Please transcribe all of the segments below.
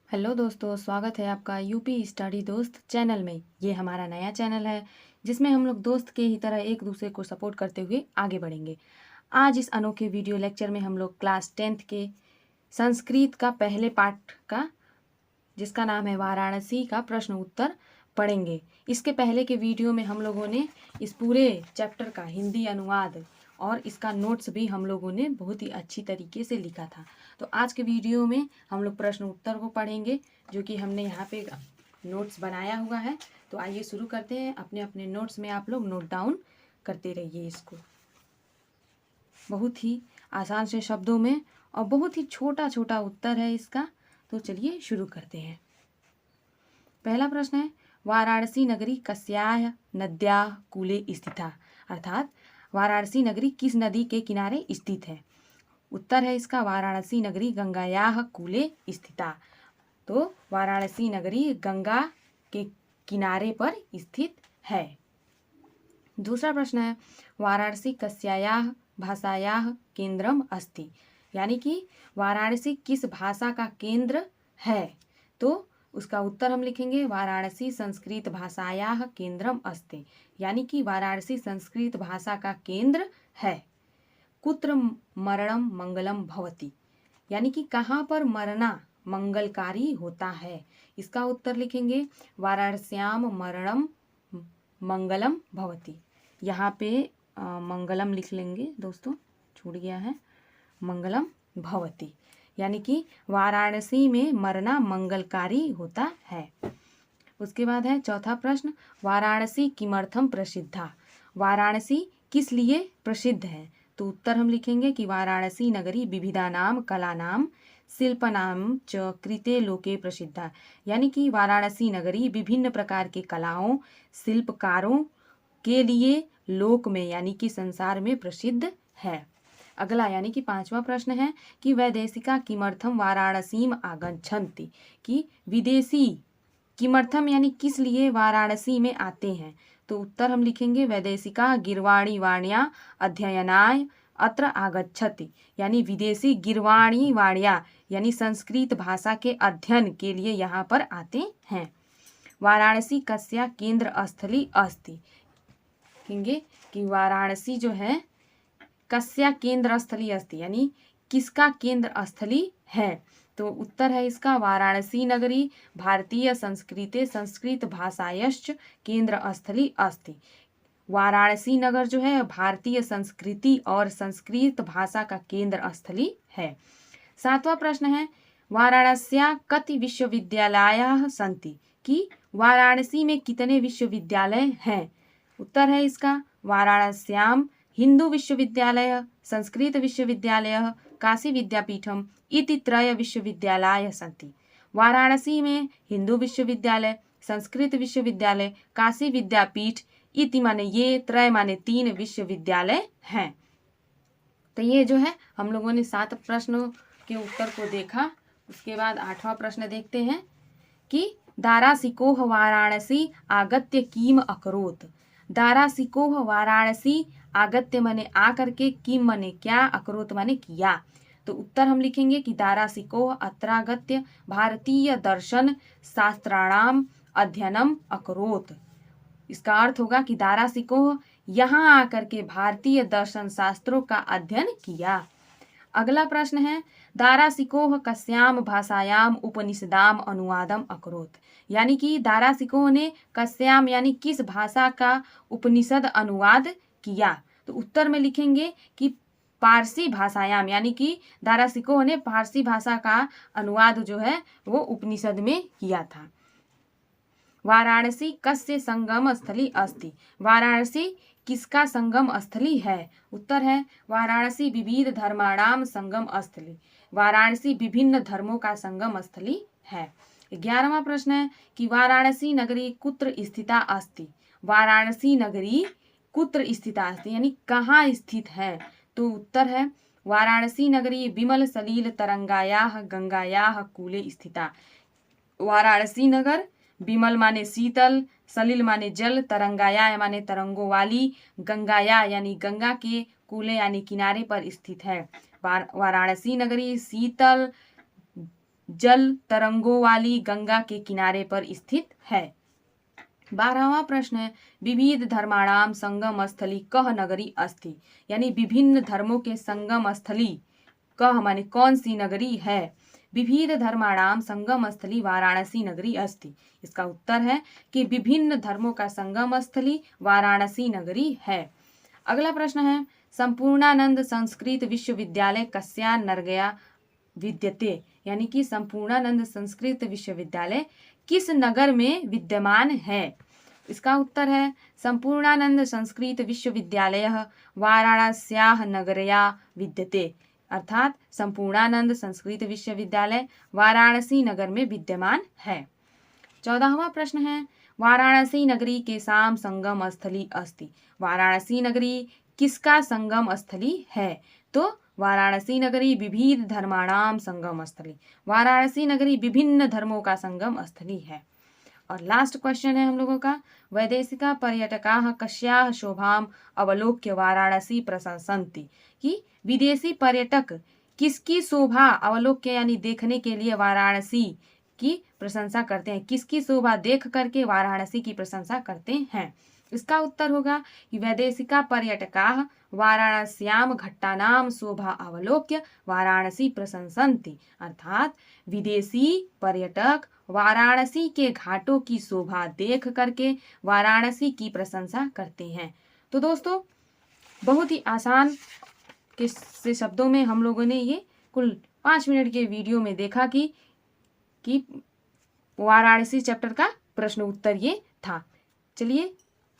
Hello दोस्तों, स्वागत है आपका यूपी स्टडी दोस्त चैनल में। ये हमारा नया चैनल है जिसमें हम लोग दोस्त के ही तरह एक दूसरे को सपोर्ट करते हुए आगे बढ़ेंगे। आज इस अनोखे वीडियो लेक्चर में हम लोग क्लास 10th के संस्कृत का पहले पाठ का, जिसका नाम है वाराणसी का प्रश्न उत्तर, पढ़ेंगे। इसके पहले के वीडियो में हम लोगों ने इस पूरे चैप्टर का हिंदी अनुवाद और इसका नोट्स भी हम लोगों ने बहुत ही अच्छी तरीके से लिखा था। तो आज के वीडियो में हम लोग प्रश्न उत्तर को पढ़ेंगे, जो कि हमने यहाँ पे नोट्स बनाया हुआ है। तो आइए शुरू करते हैं। अपने अपने नोट्स में आप लोग नोट डाउन करते रहिए इसको, बहुत ही आसान से शब्दों में, और बहुत ही छोटा छोटा उत्तर है इसका। तो चलिए शुरू करते हैं। पहला प्रश्न है, वाराणसी नगरी कस्याः नद्याः कूले स्थिता, अर्थात वाराणसी नगरी किस नदी के किनारे स्थित है। उत्तर है इसका वाराणसी नगरी गंगायाः कूले स्थिता। तो वाराणसी नगरी गंगा के किनारे पर स्थित है। दूसरा प्रश्न है, वाराणसी कस्यायाः भाषायाः केंद्रम अस्ति, यानी कि वाराणसी किस भाषा का केंद्र है। तो उसका उत्तर हम लिखेंगे वाराणसी संस्कृत भाषायाः केंद्रम अस्ति, यानी कि वाराणसी संस्कृत भाषा का केंद्र है। कुत्र मरणम मंगलम भवति, यानी कि कहाँ पर मरना मंगलकारी होता है। इसका उत्तर लिखेंगे वाराणस्याम मरणम मंगलम भवति। यहाँ पे मंगलम लिख लेंगे दोस्तों, छूट गया है, मंगलम भवति, यानी कि वाराणसी में मरना मंगलकारी होता है। उसके बाद है चौथा प्रश्न, वाराणसी किमर्थम प्रसिद्धा, वाराणसी किस लिए प्रसिद्ध है। तो उत्तर हम लिखेंगे कि वाराणसी नगरी विविधानाम कलानाम शिल्पनाम च कृते लोके प्रसिद्धा, यानी कि वाराणसी नगरी विभिन्न प्रकार के कलाओं शिल्पकारों के लिए लोक में, यानी कि संसार में प्रसिद्ध है। अगला यानी कि पांचवा प्रश्न है कि वैदेशिका किमर्थम वाराणसीम आगच्छन्ति, कि विदेशी किमर्थम यानी किस लिए वाराणसी में आते हैं। तो उत्तर हम लिखेंगे वैदेशिका गिरवाणी वाण्या अध्ययनाय अत्र आगच्छति, यानी विदेशी गिरवाणी वाण्या यानी संस्कृत भाषा के अध्ययन के लिए यहाँ पर आते हैं। वाराणसी कस्या केंद्र स्थली अस्ति, कहेंगे कि वाराणसी जो है कस्या केंद्र स्थली अस्ति, यानी किसका केंद्र स्थली है। तो उत्तर है इसका वाराणसी नगरी भारतीय संस्कृते संस्कृत भाषायश्च केंद्र स्थली अस्ति। वाराणसी नगर जो है भारतीय संस्कृति और संस्कृत भाषा का केंद्र स्थली है। सातवां प्रश्न है, वाराणस्या कति विश्वविद्यालयाः सन्ति, कि वाराणसी में कितने विश्वविद्यालय हैं। उत्तर है इसका वाराणस्याम हिंदू विश्वविद्यालय, संस्कृत विश्वविद्यालय, काशी विद्यापीठम इति त्रय विश्वविद्यालय सन्ति। वाराणसी में हिंदू विश्वविद्यालय, संस्कृत विश्वविद्यालय, काशी विद्यापीठ इति माने ये त्रय माने 3 विश्वविद्यालय हैं। तो ये जो है हम लोगों ने 7 प्रश्नों के उत्तर को देखा। उसके बाद 8वां प्रश्न देखते हैं कि दारासिकोह वाराणसी आगत्य किम अकरोत, दारासिकोह वाराणसी आगत्य माने आकर के, किम माने क्या, अकरोत माने किया। तो उत्तर हम लिखेंगे कि दारासिकोह अत्रागत्य भारतीय दर्शन शास्त्राणाम अध्ययनम अकरोत। इसका अर्थ होगा कि दारासिकोह यहाँ आकर के भारतीय दर्शन शास्त्रों का अध्ययन किया। अगला प्रश्न है, दारासिकोह कस्याम भाषायाम उपनिषदाम अनुवादम अकरोत, यानी कि दारासिकोह ने कस्याम यानी किस भाषा का उपनिषद अनुवाद किया। तो उत्तर में लिखेंगे कि पारसी भाषायाम, यानी कि दारासिकोह ने पारसी भाषा का अनुवाद जो है वो उपनिषद में किया था। वाराणसी कस्य संगम स्थली अस्ति, वाराणसी किसका संगम स्थली है। उत्तर है वाराणसी विविध धर्माणाम संगम स्थली, वाराणसी विभिन्न धर्मों का संगम स्थली है। 11वां प्रश्न है कि वाराणसी नगरी कुत्र स्थिता अस्ति, वाराणसी नगरी कुत्र स्थिता अस्ति, यानी कहाँ स्थित है। तो उत्तर है वाराणसी नगरी विमल सलील तरंगायाः गंगायाः कूले स्थिता। वाराणसी नगर विमल माने शीतल, सलिल माने जल, तरंगाया माने तरंगों वाली, गंगाया यानी गंगा के कूले यानी किनारे पर स्थित है। वाराणसी नगरी शीतल, जल तरंगों वाली गंगा के किनारे पर स्थित है। 12वां प्रश्न है, विविध धर्माणाम संगम स्थली कह नगरी अस्ति, यानी विभिन्न धर्मों के संगम स्थली कह माने कौन सी नगरी है। विविध धर्माणाम संगम स्थली वाराणसी नगरी अस्ति। इसका उत्तर है कि विभिन्न धर्मों का संगम स्थली वाराणसी नगरी है। अगला प्रश्न है, संपूर्णानंद संस्कृत विश्वविद्यालय कस्यां नगर्या विद्यते, यानी कि संपूर्णानंद संस्कृत विश्वविद्यालय किस नगर में विद्यमान है। इसका उत्तर है संपूर्णानंद संस्कृत विश्वविद्यालय वाराणस्याः नगर्या विद्यते, अर्थात संपूर्णानंद संस्कृत विश्वविद्यालय वाराणसी नगर में विद्यमान है। 14वां प्रश्न है, वाराणसी नगरी के साम संगम स्थली अस्ति। वाराणसी नगरी किसका संगम स्थली है। तो वाराणसी नगरी विविध धर्माणाम संगम स्थली, वाराणसी नगरी विभिन्न धर्मों का संगम स्थली है। और लास्ट क्वेश्चन है हम लोगों का, वैदेशिका पर्यटकाः कस्याः शोभाम अवलोक्य वाराणसी प्रशंसन्ति, कि विदेशी पर्यटक किसकी शोभा अवलोक्य यानी देखने के लिए वाराणसी की प्रशंसा करते हैं, किसकी शोभा देख करके वाराणसी की प्रशंसा करते हैं। इसका उत्तर होगा कि वैदेशिका पर्यटकाः वाराणस्याम घट्टानाम शोभा अवलोक्य वाराणसी प्रशंसन्ति, अर्थात विदेशी पर्यटक वाराणसी के घाटों की शोभा देख करके वाराणसी की प्रशंसा करते हैं। तो दोस्तों, बहुत ही आसान के से शब्दों में हम लोगों ने ये कुल 5 मिनट के वीडियो में देखा कि वाराणसी चैप्टर का प्रश्न उत्तर ये था। चलिए,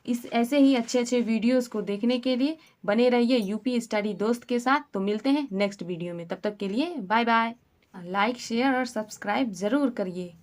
इस ऐसे ही अच्छे अच्छे वीडियोस को देखने के लिए बने रहिए यूपी स्टडी दोस्त के साथ। तो मिलते हैं नेक्स्ट वीडियो में, तब तक के लिए बाय बाय। लाइक शेयर और सब्सक्राइब ज़रूर करिए।